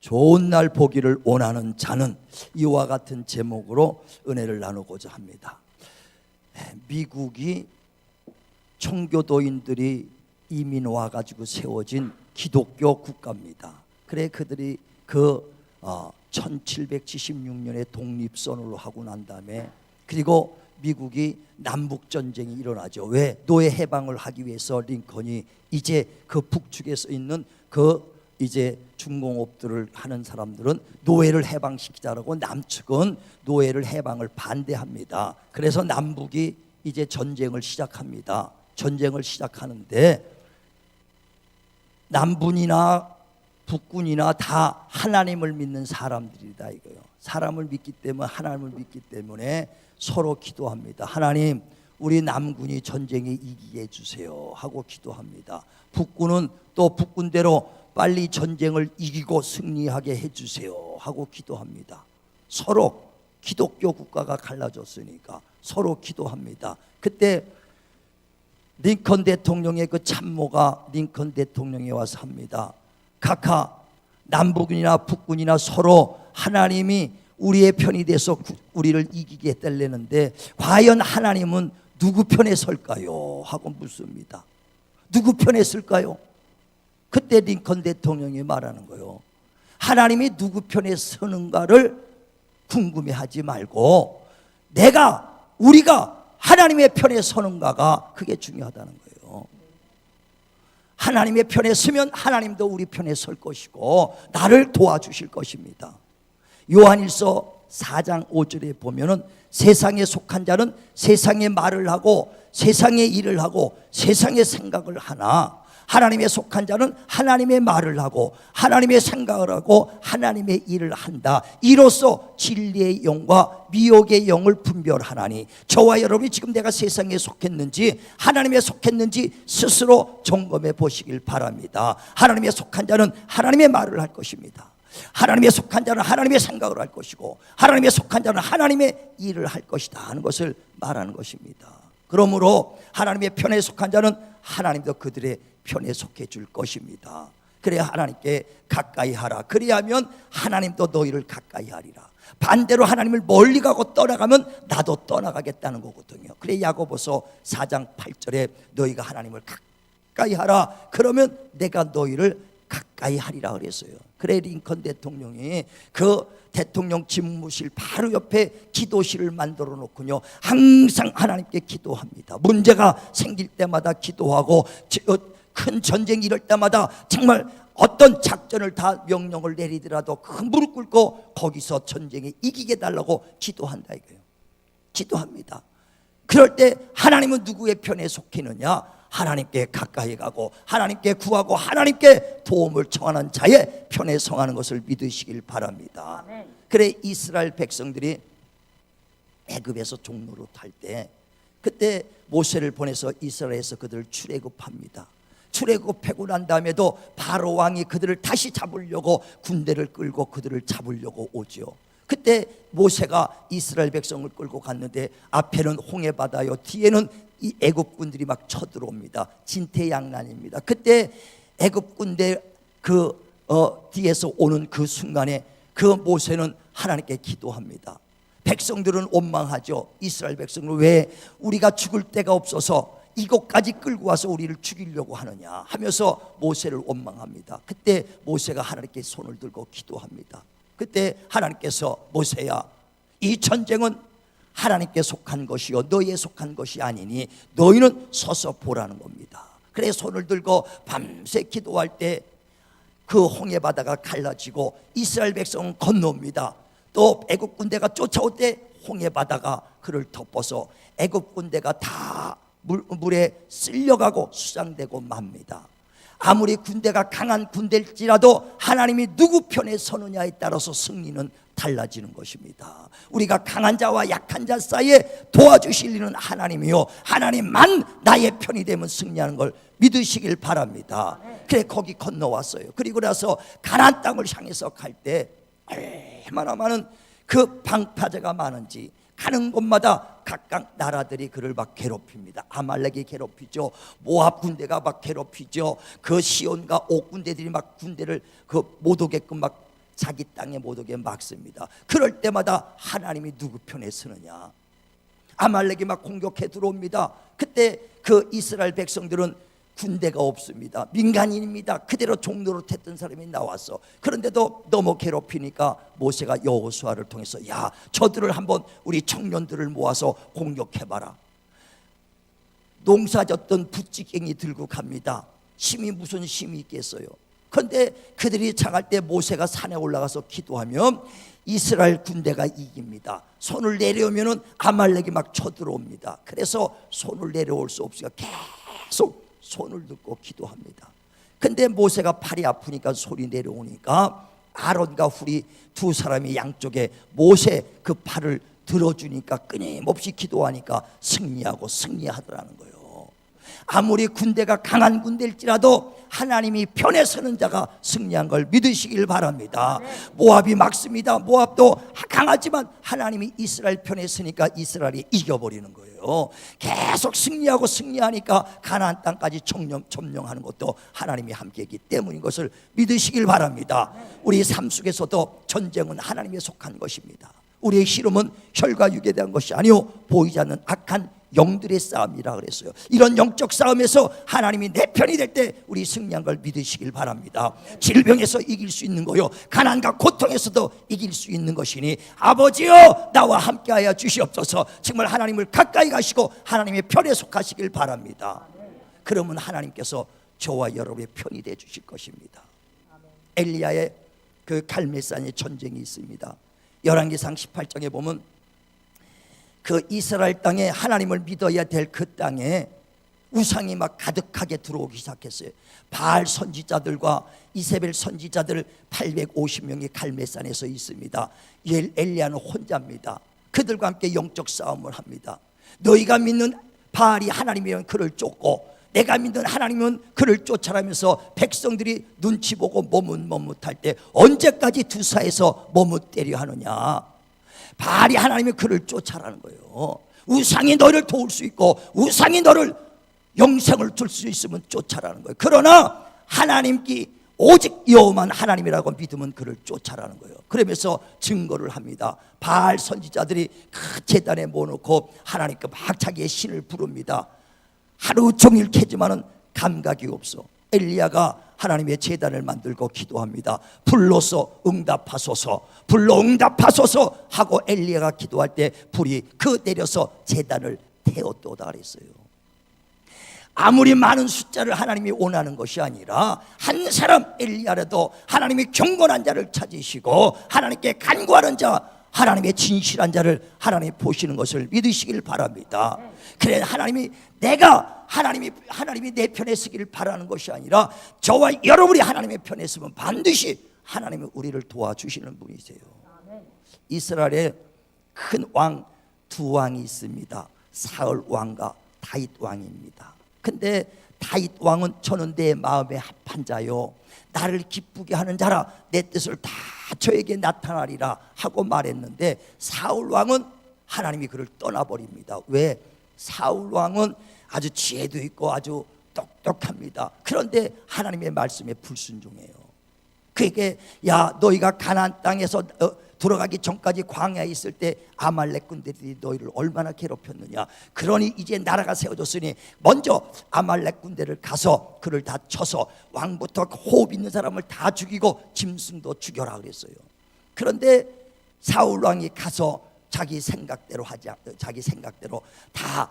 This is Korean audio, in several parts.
좋은 날 보기를 원하는 자는 이와 같은 제목으로 은혜를 나누고자 합니다. 미국이 청교도인들이 이민 와가지고 세워진 기독교 국가입니다. 그래 그들이 1776년에 독립선언을 하고 난 다음에, 그리고 미국이 남북전쟁이 일어나죠. 왜? 노예 해방을 하기 위해서 링컨이 이제 그 북측에서 있는 이제 중공업들을 하는 사람들은 노예를 해방시키자라고, 남측은 노예를 해방을 반대합니다. 그래서 남북이 이제 전쟁을 시작합니다. 전쟁을 시작하는데 남분이나 북군이나 다 하나님을 믿는 사람들이다 이거요. 사람을 믿기 때문에, 하나님을 믿기 때문에 서로 기도합니다. 하나님, 우리 남군이 전쟁에 이기게 해주세요 하고 기도합니다. 북군은 또 북군대로 빨리 전쟁을 이기고 승리하게 해주세요 하고 기도합니다. 서로 기독교 국가가 갈라졌으니까 서로 기도합니다. 그때 링컨 대통령의 그 참모가 링컨 대통령에 와서 합니다. 각하, 남북이나 북군이나 서로 하나님이 우리의 편이 돼서 우리를 이기게 해달라는데 과연 하나님은 누구 편에 설까요? 하고 묻습니다. 누구 편에 설까요? 그때 링컨 대통령이 말하는 거예요. 하나님이 누구 편에 서는가를 궁금해하지 말고 우리가 하나님의 편에 서는가가 그게 중요하다는 거예요. 하나님의 편에 서면 하나님도 우리 편에 설 것이고 나를 도와주실 것입니다. 요한일서 4장 5절에 보면은 세상에 속한 자는 세상의 말을 하고 세상의 일을 하고 세상의 생각을 하나, 하나님에 속한 자는 하나님의 말을 하고 하나님의 생각을 하고 하나님의 일을 한다. 이로써 진리의 영과 미혹의 영을 분별하나니, 저와 여러분이 지금 내가 세상에 속했는지 하나님에 속했는지 스스로 점검해 보시길 바랍니다. 하나님에 속한 자는 하나님의 말을 할 것입니다. 하나님에 속한 자는 하나님의 생각을 할 것이고 하나님에 속한 자는 하나님의 일을 할 것이다 하는 것을 말하는 것입니다. 그러므로 하나님의 편에 속한 자는 하나님도 그들의 편에 속해 줄 것입니다. 그래야 하나님께 가까이 하라. 그리하면 하나님도 너희를 가까이 하리라. 반대로 하나님을 멀리 가고 떠나가면 나도 떠나가겠다는 거거든요. 그래 야고보서 4장 8절에 너희가 하나님을 가까이 하라. 그러면 내가 너희를 가까이 하리라 그랬어요. 그래 링컨 대통령이 그 대통령 집무실 바로 옆에 기도실을 만들어 놓고요, 항상 하나님께 기도합니다. 문제가 생길 때마다 기도하고 큰 전쟁이 이럴 때마다 정말 어떤 작전을 다 명령을 내리더라도 그 무릎 꿇고 거기서 전쟁에 이기게 달라고 기도한다 이거예요. 기도합니다. 그럴 때 하나님은 누구의 편에 속히느냐? 하나님께 가까이 가고 하나님께 구하고 하나님께 도움을 청하는 자의 편에 성하는 것을 믿으시길 바랍니다. 그래 이스라엘 백성들이 애굽에서 종로로 탈 때 그때 모세를 보내서 이스라엘에서 그들을 출애굽합니다. 출애굽하고 난 다음에도 바로 왕이 그들을 다시 잡으려고 군대를 끌고 그들을 잡으려고 오죠. 그때 모세가 이스라엘 백성을 끌고 갔는데 앞에는 홍해 바다요, 뒤에는 이 애굽군들이 막 쳐들어옵니다. 진퇴양난입니다. 그때 애굽군대 뒤에서 오는 그 순간에 그 모세는 하나님께 기도합니다. 백성들은 원망하죠. 이스라엘 백성은 왜 우리가 죽을 데가 없어서 이곳까지 끌고 와서 우리를 죽이려고 하느냐 하면서 모세를 원망합니다. 그때 모세가 하나님께 손을 들고 기도합니다. 그때 하나님께서 모세야, 이 전쟁은 하나님께 속한 것이요 너희에 속한 것이 아니니 너희는 서서 보라는 겁니다. 그래 손을 들고 밤새 기도할 때 그 홍해 바다가 갈라지고 이스라엘 백성은 건너옵니다. 또 애굽 군대가 쫓아올 때 홍해 바다가 그를 덮어서 애굽 군대가 다 물에 쓸려가고 수장되고 맙니다. 아무리 군대가 강한 군대일지라도 하나님이 누구 편에 서느냐에 따라서 승리는 달라지는 것입니다. 우리가 강한 자와 약한 자 사이에 도와주실 이는 하나님이요 하나님만 나의 편이 되면 승리하는 걸 믿으시길 바랍니다. 그래 거기 건너왔어요. 그리고 나서 가나안 땅을 향해서 갈 때 얼마나 많은 그 방파제가 많은지 가는 곳마다 각각 나라들이 그를 막 괴롭힙니다. 아말렉이 괴롭히죠. 모압 군대가 막 괴롭히죠. 그 시온과 옥 군대들이 막 군대를 못 오게끔 막 자기 땅에 못 오게 막습니다. 그럴 때마다 하나님이 누구 편에 서느냐? 아말렉이 막 공격해 들어옵니다. 그때 그 이스라엘 백성들은 군대가 없습니다. 민간인입니다. 그대로 종로로 했던 사람이 나와서, 그런데도 너무 괴롭히니까 모세가 여호수아를 통해서 야, 저들을 한번 우리 청년들을 모아서 공격해봐라. 농사졌던 부찌갱이 들고 갑니다. 힘이 무슨 힘이 있겠어요. 그런데 그들이 장할 때 모세가 산에 올라가서 기도하면 이스라엘 군대가 이깁니다. 손을 내려오면 아말렉이 막 쳐들어옵니다. 그래서 손을 내려올 수 없으니까 계속 손을 듣고 기도합니다. 근데 모세가 팔이 아프니까 손이 내려오니까 아론과 훌이 두 사람이 양쪽에 모세 그 팔을 들어주니까 끊임없이 기도하니까 승리하더라는 거예요. 아무리 군대가 강한 군대일지라도 하나님이 편에 서는 자가 승리한 걸 믿으시길 바랍니다. 모압이 막습니다. 모압도 강하지만 하나님이 이스라엘 편에 서니까 이스라엘이 이겨버리는 거예요. 계속 승리하니까 가나안 땅까지 점령하는 것도 하나님이 함께했기 때문인 것을 믿으시길 바랍니다. 우리 삶 속에서도 전쟁은 하나님에 속한 것입니다. 우리의 씨름은 혈과 육에 대한 것이 아니요 보이지 않는 악한 영들의 싸움이라 그랬어요. 이런 영적 싸움에서 하나님이 내 편이 될 때 우리 승리한 걸 믿으시길 바랍니다. 질병에서 이길 수 있는 거요, 가난과 고통에서도 이길 수 있는 것이니 아버지여 나와 함께하여 주시옵소서. 정말 하나님을 가까이 가시고 하나님의 편에 속하시길 바랍니다. 그러면 하나님께서 저와 여러분의 편이 되어 주실 것입니다. 엘리야의 그 갈멜산의 전쟁이 있습니다. 열왕기상 18장에 보면 그 이스라엘 땅에 하나님을 믿어야 될 그 땅에 우상이 막 가득하게 들어오기 시작했어요. 바알 선지자들과 이세벨 선지자들 850명이 갈멜산에서 있습니다. 엘리야는 혼자입니다. 그들과 함께 영적 싸움을 합니다. 너희가 믿는 바알이 하나님이면 그를 쫓고 내가 믿는 하나님은 그를 쫓아라면서 백성들이 눈치 보고 머뭇머뭇할 때 언제까지 두 사이에서 머뭇대려 하느냐? 바알이 하나님이 그를 쫓아라는 거예요. 우상이 너를 도울 수 있고 우상이 너를 영생을 줄 수 있으면 쫓아라는 거예요. 그러나 하나님께 오직 여호와만 하나님이라고 믿으면 그를 쫓아라는 거예요. 그러면서 증거를 합니다. 바알 선지자들이 그 제단에 모아놓고 하나님께 막 자기의 신을 부릅니다. 하루 종일 캐지만은 감각이 없어. 엘리야가 하나님의 제단을 만들고 기도합니다. 불로서 응답하소서, 불로 응답하소서 하고 엘리야가 기도할 때 불이 그 내려서 제단을 태웠도다 그랬어요. 아무리 많은 숫자를 하나님이 원하는 것이 아니라 한 사람 엘리야라도 하나님이 경건한 자를 찾으시고 하나님께 간구하는 자, 하나님의 진실한 자를 하나님이 보시는 것을 믿으시길 바랍니다. 그래 하나님이 내 편에 서기를 바라는 것이 아니라 저와 여러분이 하나님의 편에 서면 반드시 하나님은 우리를 도와주시는 분이세요. 이스라엘에 큰 왕 두 왕이 있습니다. 사울 왕과 다윗 왕입니다. 근데 다윗 왕은 저는 내 마음에 합한 자요, 나를 기쁘게 하는 자라, 내 뜻을 다 저에게 나타나리라 하고 말했는데 사울 왕은 하나님이 그를 떠나버립니다. 왜? 사울 왕은 아주 지혜도 있고 아주 똑똑합니다. 그런데 하나님의 말씀에 불순종해요. 그에게 야 너희가 가나안 땅에서 들어가기 전까지 광야에 있을 때 아말렉 군대들이 너희를 얼마나 괴롭혔느냐. 그러니 이제 나라가 세워졌으니 먼저 아말렉 군대를 가서 그를 다 쳐서 왕부터 호흡 있는 사람을 다 죽이고 짐승도 죽여라 그랬어요. 그런데 사울 왕이 가서 자기 생각대로 다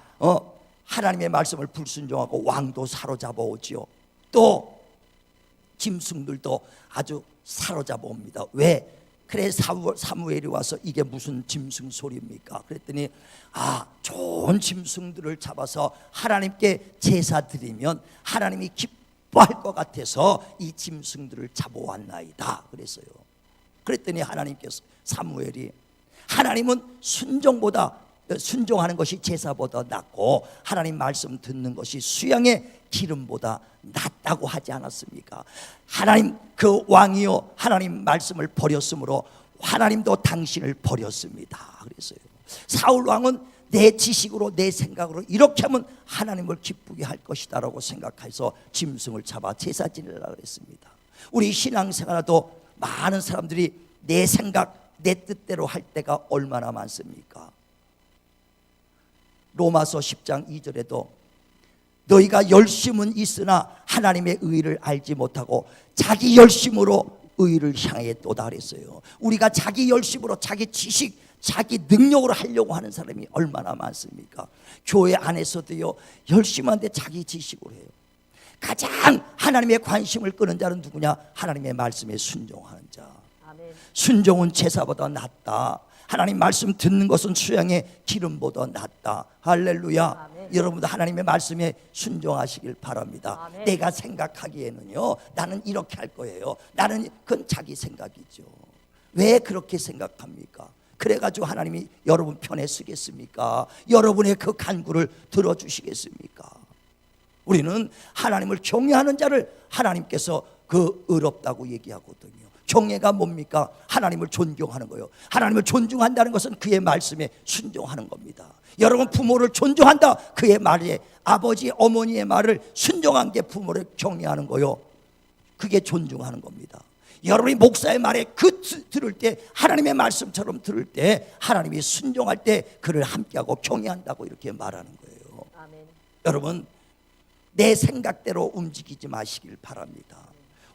하나님의 말씀을 불순종하고 왕도 사로잡아 오지요. 또 짐승들도 아주 사로잡아 옵니다. 왜? 그래 사무엘이 와서 이게 무슨 짐승 소리입니까? 그랬더니 좋은 짐승들을 잡아서 하나님께 제사 드리면 하나님이 기뻐할 것 같아서 이 짐승들을 잡아왔나이다 그랬어요. 그랬더니 하나님께서 사무엘이 하나님은 순종하는 것이 제사보다 낫고 하나님 말씀 듣는 것이 수양의 기름보다 낫다고 하지 않았습니까? 하나님 그 왕이요 하나님 말씀을 버렸으므로 하나님도 당신을 버렸습니다 그랬어요. 사울 왕은 내 지식으로 내 생각으로 이렇게 하면 하나님을 기쁘게 할 것이다 라고 생각해서 짐승을 잡아 제사 지내라 그랬습니다. 우리 신앙생활도 많은 사람들이 내 생각, 내 뜻대로 할 때가 얼마나 많습니까? 로마서 10장 2절에도 너희가 열심은 있으나 하나님의 의를 알지 못하고 자기 열심으로 의를 향했도다 그랬어요. 우리가 자기 열심으로, 자기 지식, 자기 능력으로 하려고 하는 사람이 얼마나 많습니까? 교회 안에서도요, 열심한데 자기 지식으로 해요. 가장 하나님의 관심을 끄는 자는 누구냐? 하나님의 말씀에 순종하는 자. 아멘. 순종은 제사보다 낫다. 하나님 말씀 듣는 것은 수양의 기름보다 낫다. 할렐루야. 아멘. 여러분도 하나님의 말씀에 순종하시길 바랍니다. 아멘. 내가 생각하기에는요, 나는 이렇게 할 거예요. 나는 그건 자기 생각이죠. 왜 그렇게 생각합니까? 그래가지고 하나님이 여러분 편에 쓰겠습니까? 여러분의 그 간구를 들어주시겠습니까? 우리는 하나님을 경외하는 자를 하나님께서 그 의롭다고 얘기하거든요. 경외가 뭡니까? 하나님을 존경하는 거예요. 하나님을 존중한다는 것은 그의 말씀에 순종하는 겁니다. 여러분 부모를 존중한다, 그의 말에, 아버지 어머니의 말을 순종한 게 부모를 경외하는 거요. 그게 존중하는 겁니다. 여러분이 목사의 말에 들을 때, 하나님의 말씀처럼 들을 때, 하나님이 순종할 때 그를 함께하고 경외한다고 이렇게 말하는 거예요. 아멘. 여러분, 내 생각대로 움직이지 마시길 바랍니다.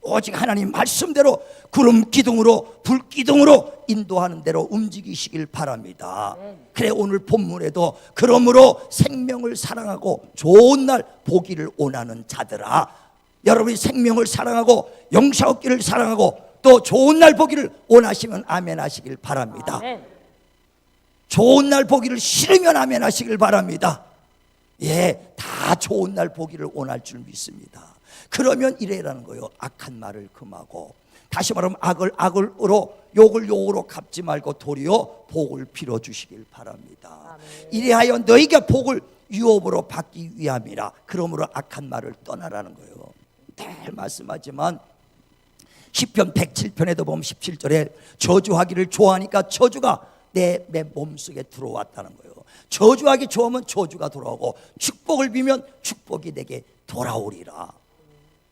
오직 하나님 말씀대로 구름 기둥으로, 불 기둥으로 인도하는 대로 움직이시길 바랍니다. 그래, 오늘 본문에도 그러므로 생명을 사랑하고 좋은 날 보기를 원하는 자들아, 여러분이 생명을 사랑하고 영생 얻기를 사랑하고 또 좋은 날 보기를 원하시면 아멘 하시길 바랍니다. 아멘. 좋은 날 보기를 싫으면 아멘 하시길 바랍니다. 예, 다 좋은 날 보기를 원할 줄 믿습니다. 그러면 이래라는 거예요. 악한 말을 금하고, 다시 말하면 악을 악으로, 욕을 욕으로 갚지 말고 도리어 복을 빌어주시길 바랍니다. 아멘. 이래하여 너희가 복을 유업으로 받기 위함이라. 그러므로 악한 말을 떠나라는 거예요. 늘 말씀하지만 시편 107편에도 보면 17절에 저주하기를 좋아하니까 저주가 내 몸속에 들어왔다는 거예요. 저주하기 좋으면 저주가 돌아오고, 축복을 빌면 축복이 내게 돌아오리라.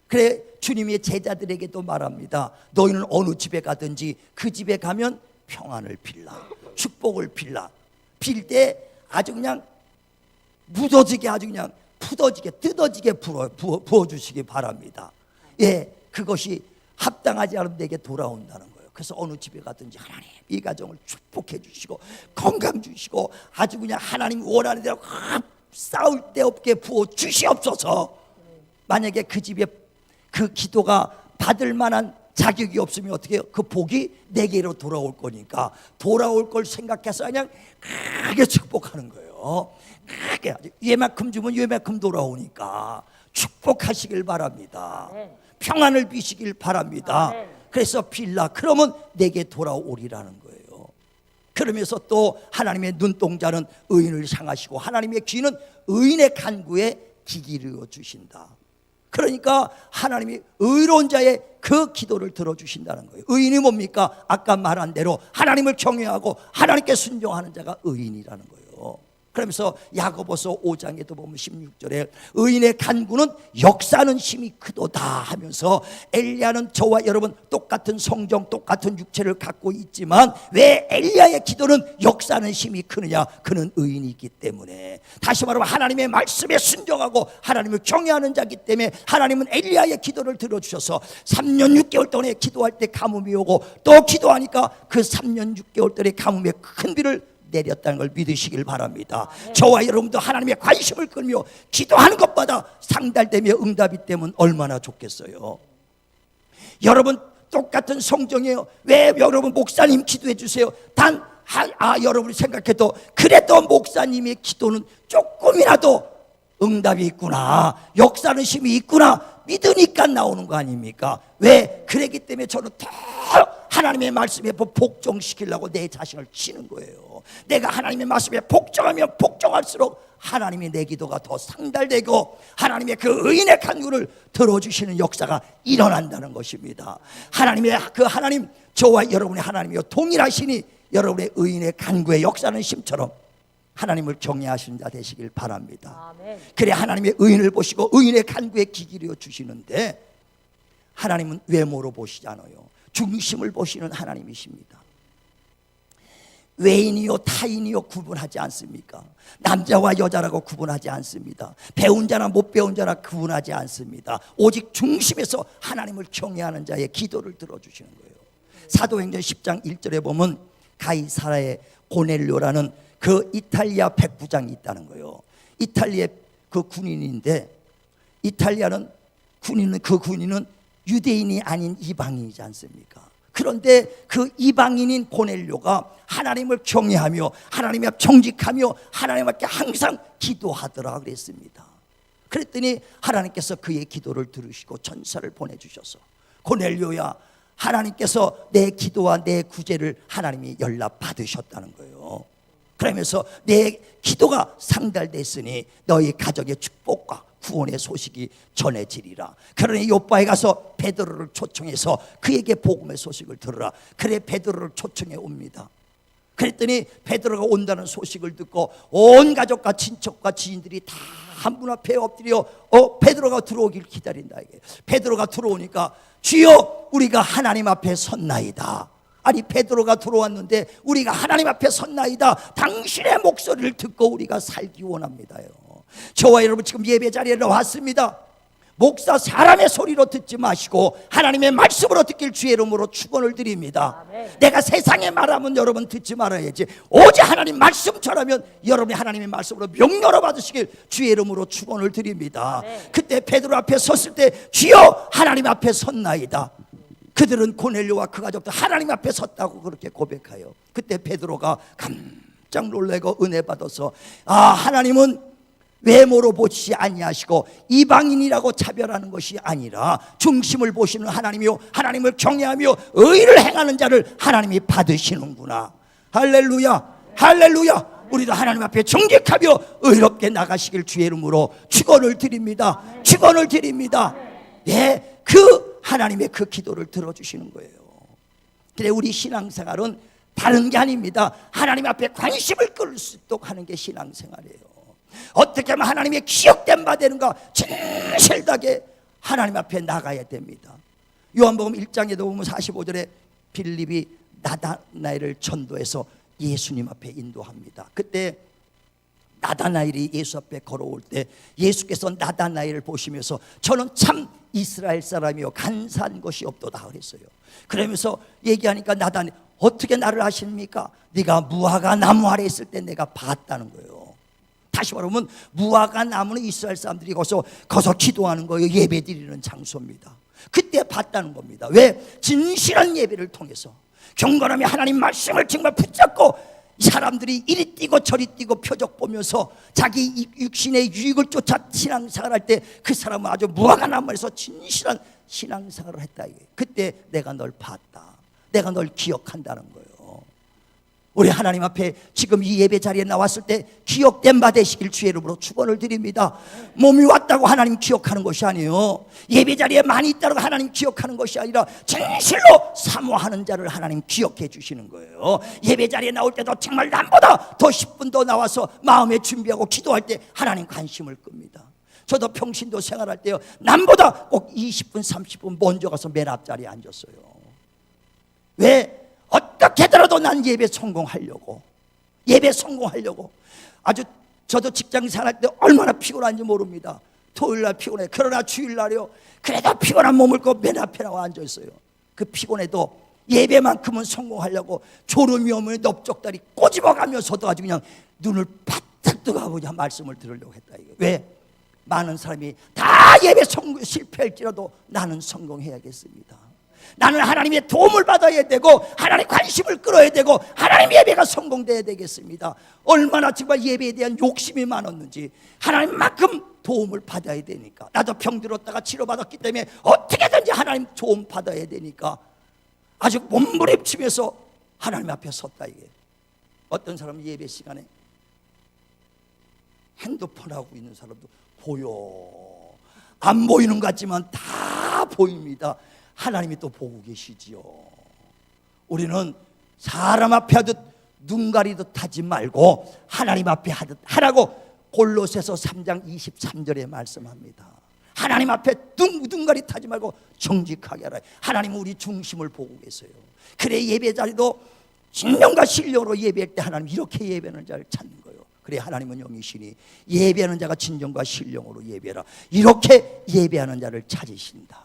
그래, 주님의 제자들에게도 말합니다. 너희는 어느 집에 가든지 그 집에 가면 평안을 빌라, 축복을 빌라. 빌 때 아주 그냥 묻어지게, 아주 그냥 푸더지게, 뜯어지게 부어주시기 바랍니다. 예, 그것이 합당하지 않으면 내게 돌아온다는 거예요. 그래서 어느 집에 가든지 하나님 이 가정을 축복해 주시고 건강 주시고 아주 그냥 하나님 원하는 대로 싸울 데 없게 부어 주시옵소서. 만약에 그 집에 그 기도가 받을 만한 자격이 없으면 어떻게 해요? 그 복이 내게로 돌아올 거니까 돌아올 걸 생각해서 그냥 크게 축복하는 거예요. 크게, 얘만큼 주면 얘만큼 돌아오니까 축복하시길 바랍니다. 평안을 비시길 바랍니다. 그래서 빌라, 그러면 내게 돌아오리라는 거예요. 그러면서 또 하나님의 눈동자는 의인을 향하시고 하나님의 귀는 의인의 간구에 귀 기울여 주신다. 그러니까 하나님이 의로운 자의 그 기도를 들어주신다는 거예요. 의인이 뭡니까? 아까 말한 대로 하나님을 경외하고 하나님께 순종하는 자가 의인이라는 거예요. 그러면서 야고보서 5장에도 보면 16절에 의인의 간구는 역사는 힘이 크도다 하면서, 엘리야는 저와 여러분 똑같은 성정, 똑같은 육체를 갖고 있지만 왜 엘리야의 기도는 역사는 힘이 크느냐? 그는 의인이기 때문에. 다시 말하면 하나님의 말씀에 순종하고 하나님을 경외하는 자이기 때문에 하나님은 엘리야의 기도를 들어주셔서 3년 6개월 동안에 기도할 때 가뭄이 오고, 또 기도하니까 그 3년 6개월 동안의 가뭄에 큰 비를 내렸다는 걸 믿으시길 바랍니다. 저와 여러분도 하나님의 관심을 끌며 기도하는 것마다 상달되며 응답이 되면 얼마나 좋겠어요. 여러분 똑같은 성정이에요. 왜 여러분 목사님 기도해 주세요? 여러분이 생각해도 그래도 목사님의 기도는 조금이라도 응답이 있구나, 역사는 힘이 있구나 믿으니까 나오는 거 아닙니까? 왜? 그랬기 때문에 저는 더 하나님의 말씀에 복종시키려고 내 자신을 치는 거예요. 내가 하나님의 말씀에 복종하면 복종할수록 하나님이 내 기도가 더 상달되고 하나님의 그 의인의 간구를 들어주시는 역사가 일어난다는 것입니다. 하나님, 저와 여러분의 하나님이요 동일하시니 여러분의 의인의 간구의 역사는 심처럼 하나님을 경외하시는 자 되시길 바랍니다. 아멘. 그래, 하나님의 의인을 보시고 의인의 간구에 귀 기울여 주시는데, 하나님은 외모로 보시지 않아요. 중심을 보시는 하나님이십니다. 외인이요 타인이요 구분하지 않습니까? 남자와 여자라고 구분하지 않습니다. 배운 자나 못 배운 자나 구분하지 않습니다. 오직 중심에서 하나님을 경외하는 자의 기도를 들어주시는 거예요. 사도행전 10장 1절에 보면 가이사라의 고넬료라는 그 이탈리아 백부장이 있다는 거예요. 이탈리아 그 군인인데, 이탈리아는 그 군인은 유대인이 아닌 이방인이지 않습니까? 그런데 그 이방인인 고넬료가 하나님을 경외하며 하나님 앞 정직하며 하나님 앞에 항상 기도하더라 그랬습니다. 그랬더니 하나님께서 그의 기도를 들으시고 전사를 보내주셔서, 고넬료야, 하나님께서 내 기도와 내 구제를 하나님이 연락 받으셨다는 거예요. 그러면서 내 기도가 상달됐으니 너희 가정의 축복과 구원의 소식이 전해지리라. 그러니 요바에 가서 베드로를 초청해서 그에게 복음의 소식을 들으라. 그래 베드로를 초청해 옵니다. 그랬더니 베드로가 온다는 소식을 듣고 온 가족과 친척과 지인들이 다 한 분 앞에 엎드려 베드로가 들어오길 기다린다. 베드로가 들어오니까 주여 우리가 하나님 앞에 섰나이다. 아니 베드로가 들어왔는데 우리가 하나님 앞에 섰나이다. 당신의 목소리를 듣고 우리가 살기 원합니다요. 저와 여러분 지금 예배 자리에 나왔습니다. 목사 사람의 소리로 듣지 마시고 하나님의 말씀으로 듣길 주의 이름으로 축원을 드립니다. 아멘. 내가 세상에 말하면 여러분 듣지 말아야지. 오직 하나님 말씀 전하면 여러분이 하나님의 말씀으로 명령을 받으시길 주의 이름으로 축원을 드립니다. 아멘. 그때 베드로 앞에 섰을 때 주여 하나님 앞에 섰나이다. 그들은 고넬료와 그 가족도 하나님 앞에 섰다고 그렇게 고백해요. 그때 베드로가 깜짝 놀라고 은혜 받아서 하나님은 외모로 보시지 아니하시고 이방인이라고 차별하는 것이 아니라 중심을 보시는 하나님이요 하나님을 경외하며 의를 행하는 자를 하나님이 받으시는구나. 할렐루야, 할렐루야. 우리도 하나님 앞에 정직하며 의롭게 나가시길 주의 이름으로 축원을 드립니다. 축원을 드립니다. 예, 그 하나님의 그 기도를 들어주시는 거예요. 그래 우리 신앙생활은 다른 게 아닙니다. 하나님 앞에 관심을 끌 수 있도록 하는 게 신앙생활이에요. 어떻게 하면 하나님의 기억된 바 되는가? 진실하게 하나님 앞에 나가야 됩니다. 요한복음 1장에도 보면 45절에 빌립이 나다나엘을 전도해서 예수님 앞에 인도합니다. 그때 나다나엘이 예수 앞에 걸어올 때 예수께서 나다나엘을 보시면서 저는 참 이스라엘 사람이요 간사한 것이 없도다 그랬어요. 그러면서 얘기하니까 나다나엘 어떻게 나를 아십니까? 네가 무화과 나무 아래 있을 때 내가 봤다는 거예요. 다시 말하면 무화과 나무는 이스라엘 사람들이 거기서 기도하는 거예요. 예배 드리는 장소입니다. 그때 봤다는 겁니다. 왜? 진실한 예배를 통해서 경건하며 하나님 말씀을 정말 붙잡고 사람들이 이리 뛰고 저리 뛰고 표적 보면서 자기 육신의 유익을 쫓아 신앙생활을 할 때 그 사람은 아주 무화과 나무에서 진실한 신앙생활을 했다. 그때 내가 널 봤다. 내가 널 기억한다는 거예요. 우리 하나님 앞에 지금 이 예배 자리에 나왔을 때 기억된 바 되시길 주의 이름으로 축원을 드립니다. 몸이 왔다고 하나님 기억하는 것이 아니에요. 예배 자리에 많이 있다고 하나님 기억하는 것이 아니라 진실로 사모하는 자를 하나님 기억해 주시는 거예요. 예배 자리에 나올 때도 정말 남보다 더 10분 더 나와서 마음에 준비하고 기도할 때 하나님 관심을 끕니다. 저도 평신도 생활할 때요 남보다 꼭 20분 30분 먼저 가서 맨 앞자리에 앉았어요. 왜? 어떻게 하더라도 난 예배 성공하려고 아주 저도 직장 생활할 때 얼마나 피곤한지 모릅니다. 토요일날 피곤해. 그러나 주일날이요 그래도 피곤한 몸을 꼭 맨 앞에 나와 앉아있어요. 그 피곤해도 예배만큼은 성공하려고 졸음이 오면 넓적다리 꼬집어가면서도 아주 그냥 눈을 바짝 뜨고 그냥 말씀을 들으려고 했다. 왜? 많은 사람이 다 예배 실패할지라도 나는 성공해야겠습니다. 나는 하나님의 도움을 받아야 되고 하나님의 관심을 끌어야 되고 하나님의 예배가 성공돼야 되겠습니다. 얼마나 정말 예배에 대한 욕심이 많았는지 하나님만큼 도움을 받아야 되니까. 나도 병들었다가 치료받았기 때문에 어떻게든지 하나님 도움 받아야 되니까 아주 몸부림치면서 하나님 앞에 섰다. 이게 어떤 사람은 예배 시간에 핸드폰 하고 있는 사람도 보여. 안 보이는 것 같지만 다 보입니다. 하나님이 또 보고 계시지요. 우리는 사람 앞에 하듯 눈 가리듯 하지 말고 하나님 앞에 하듯 하라고 골로새서 3장 23절에 말씀합니다. 하나님 앞에 둥둥가리 타지 말고 정직하게 하라. 하나님은 우리 중심을 보고 계세요. 그래 예배 자리도 진정과 신령으로 예배할 때 하나님 이렇게 예배하는 자를 찾는 거예요. 그래 하나님은 영이시니 예배하는 자가 진정과 신령으로 예배하라. 이렇게 예배하는 자를 찾으신다.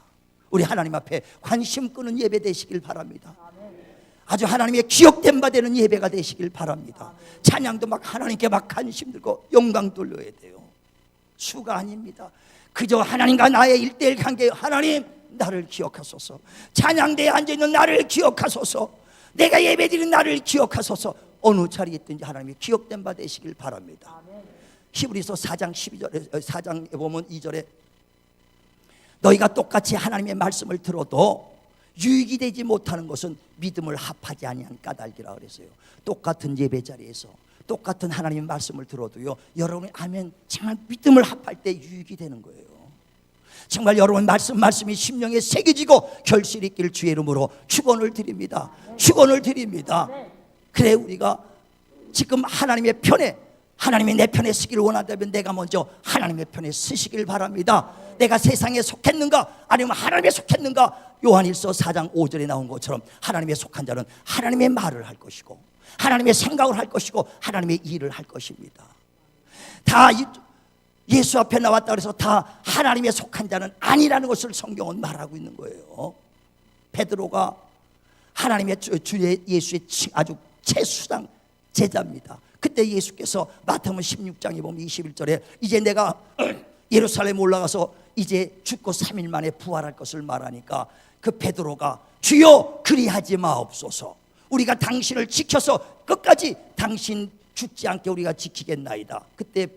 우리 하나님 앞에 관심 끄는 예배 되시길 바랍니다. 아주 하나님의 기억된 바 되는 예배가 되시길 바랍니다. 찬양도 막 하나님께 막 관심 들고 영광 돌려야 돼요. 수가 아닙니다. 그저 하나님과 나의 일대일 관계. 하나님 나를 기억하소서. 찬양대에 앉아있는 나를 기억하소서. 내가 예배드리는 나를 기억하소서. 어느 자리에 있든지 하나님이 기억된 바 되시길 바랍니다. 히브리서 4장 12절에 4장에 보면 2절에 너희가 똑같이 하나님의 말씀을 들어도 유익이 되지 못하는 것은 믿음을 합하지 아니한 까닭이라 그랬어요. 똑같은 예배 자리에서 똑같은 하나님의 말씀을 들어도요, 여러분이 아멘 정말 믿음을 합할 때 유익이 되는 거예요. 정말 여러분 말씀이 심령에 새겨지고 결실이 있길 주의 이름으로 축원을 드립니다. 축원을 드립니다. 그래 우리가 지금 하나님의 편에, 하나님이 내 편에 쓰기를 원한다면 내가 먼저 하나님의 편에 쓰시길 바랍니다. 내가 세상에 속했는가 아니면 하나님에 속했는가. 요한일서 4장 5절에 나온 것처럼 하나님에 속한 자는 하나님의 말을 할 것이고 하나님의 생각을 할 것이고 하나님의 일을 할 것입니다. 다 예수 앞에 나왔다 그래서 다 하나님에 속한 자는 아니라는 것을 성경은 말하고 있는 거예요. 베드로가 하나님의 주 예수의 아주 최수상 제자입니다. 그때 예수께서 마태복음 16장에 보면 21절에 이제 내가 예루살렘 올라가서 이제 죽고 3일 만에 부활할 것을 말하니까 그 베드로가 주여 그리하지 마옵소서. 우리가 당신을 지켜서 끝까지 당신 죽지 않게 우리가 지키겠나이다. 그때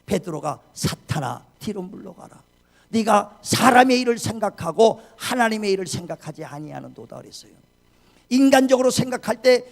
베드로가 사탄아 뒤로 물러가라. 네가 사람의 일을 생각하고 하나님의 일을 생각하지 아니하는도다 그랬어요. 인간적으로 생각할 때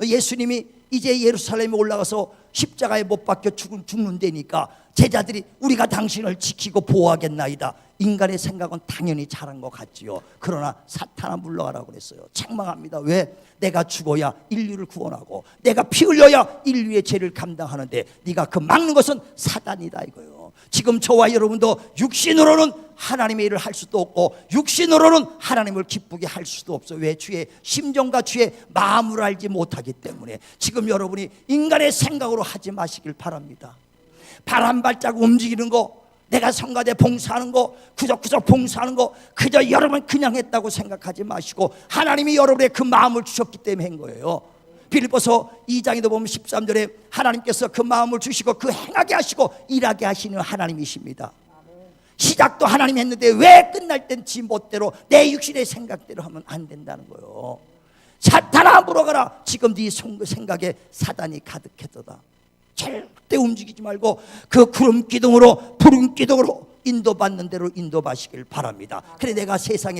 예수님이 이제 예루살렘에 올라가서 십자가에 못 박혀 죽는다니까 제자들이 우리가 당신을 지키고 보호하겠나이다. 인간의 생각은 당연히 잘한 것 같지요. 그러나 사탄아 물러가라고 그랬어요. 책망합니다. 왜? 내가 죽어야 인류를 구원하고 내가 피 흘려야 인류의 죄를 감당하는데 네가 그 막는 것은 사단이다 이거예요. 지금 저와 여러분도 육신으로는 하나님의 일을 할 수도 없고 육신으로는 하나님을 기쁘게 할 수도 없어요. 왜? 주의 심정과 주의 마음을 알지 못하기 때문에. 지금 여러분이 인간의 생각으로 하지 마시길 바랍니다. 발 한 발자국 움직이는 거, 내가 성가대 봉사하는 거, 구석구석 봉사하는 거 그저 여러분 그냥 했다고 생각하지 마시고 하나님이 여러분의 그 마음을 주셨기 때문에 한 거예요. 빌립보서 2장에도 보면 13절에 하나님께서 그 마음을 주시고 그 행하게 하시고 일하게 하시는 하나님이십니다. 시작도 하나님이 했는데 왜 끝날 땐 지 멋대로 내 육신의 생각대로 하면 안 된다는 거예요. 사탄아 물어가라. 지금 네 생각에 사단이 가득했도다. 절대 움직이지 말고 그 구름 기둥으로 푸른 기둥으로 인도받는 대로 인도받으시길 바랍니다. 그래 내가 세상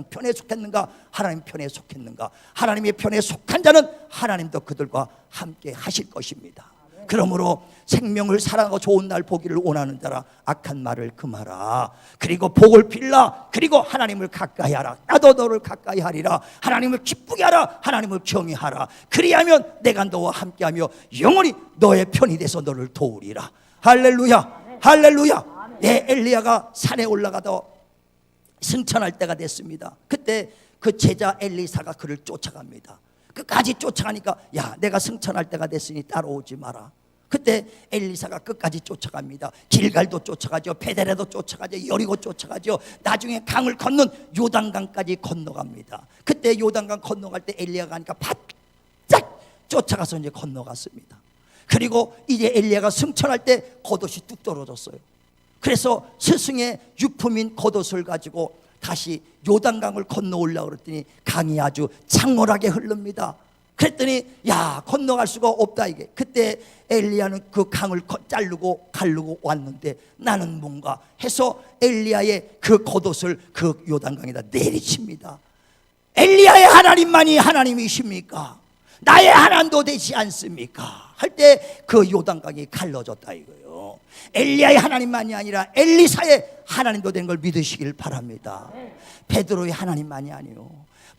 편에 속했는가 하나님 편에 속했는가. 하나님의 편에 속한 자는 하나님도 그들과 함께 하실 것입니다. 그러므로 생명을 사랑하고 좋은 날 보기를 원하는 자라 악한 말을 금하라. 그리고 복을 빌라. 그리고 하나님을 가까이 하라. 나도 너를 가까이 하리라. 하나님을 기쁘게 하라. 하나님을 경외하라. 그리하면 내가 너와 함께하며 영원히 너의 편이 돼서 너를 도우리라. 할렐루야. 할렐루야. 엘리야가 산에 올라가다 승천할 때가 됐습니다. 그때 그 제자 엘리사가 그를 쫓아갑니다. 끝까지 쫓아가니까 야 내가 승천할 때가 됐으니 따라오지 마라. 그때 엘리사가 끝까지 쫓아갑니다. 길갈도 쫓아가죠. 베델에도 쫓아가죠. 여리고 쫓아가죠. 나중에 강을 건넌 요단강까지 건너갑니다. 그때 요단강 건너갈 때 엘리야가 가니까 바짝 쫓아가서 이제 건너갔습니다. 그리고 이제 엘리야가 승천할 때 겉옷이 뚝 떨어졌어요. 그래서 스승의 유품인 겉옷을 가지고 다시 요단강을 건너 올라오고 그랬더니 강이 아주 창궐하게 흐릅니다. 그랬더니 야 건너갈 수가 없다 이게. 그때 엘리야는 그 강을 자르고 가르고 왔는데 나는 뭔가 해서 엘리야의 그 겉옷을 그 요단강에다 내리칩니다. 엘리야의 하나님만이 하나님이십니까? 나의 하나님도 되지 않습니까? 할 때 그 요단강이 갈라졌다 이거예요. 엘리야의 하나님만이 아니라 엘리사의 하나님도 된 걸 믿으시길 바랍니다. 베드로의 하나님만이 아니요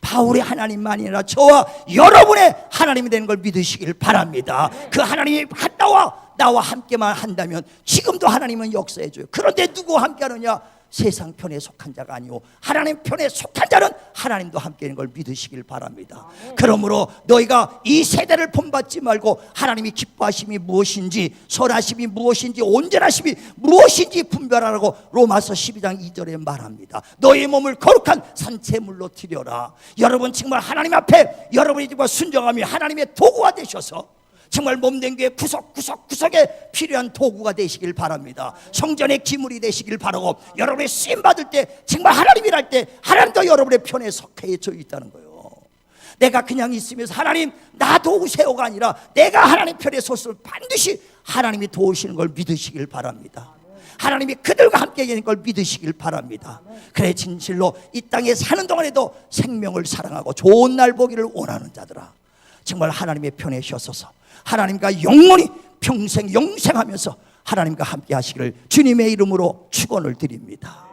바울의 하나님만이 아니라 저와 여러분의 하나님이 되는 걸 믿으시길 바랍니다. 그 하나님이 갔다 와 나와 함께만 한다면 지금도 하나님은 역사해 줘요. 그런데 누구와 함께 하느냐? 세상 편에 속한 자가 아니오 하나님 편에 속한 자는 하나님도 함께하는 걸 믿으시길 바랍니다. 그러므로 너희가 이 세대를 본받지 말고 하나님이 기뻐하심이 무엇인지, 선하심이 무엇인지, 온전하심이 무엇인지 분별하라고 로마서 12장 2절에 말합니다. 너희 몸을 거룩한 산채물로 드려라. 여러분 정말 하나님 앞에 여러분이 정말 순종하며 하나님의 도구가 되셔서 정말 몸된 교회 구석구석에 필요한 도구가 되시길 바랍니다. 성전의 기물이 되시길 바라고, 여러분의 쓰임 받을 때 정말 하나님이랄 때 하나님도 여러분의 편에 속해져 있다는 거예요. 내가 그냥 있으면서 하나님 나 도우세요가 아니라 내가 하나님 편에 섰을 반드시 하나님이 도우시는 걸 믿으시길 바랍니다. 하나님이 그들과 함께 계신 걸 믿으시길 바랍니다. 그래 진실로 이 땅에 사는 동안에도 생명을 사랑하고 좋은 날 보기를 원하는 자들아, 정말 하나님의 편에 서셔서 하나님과 영원히 평생 영생하면서 하나님과 함께 하시기를 주님의 이름으로 축원을 드립니다.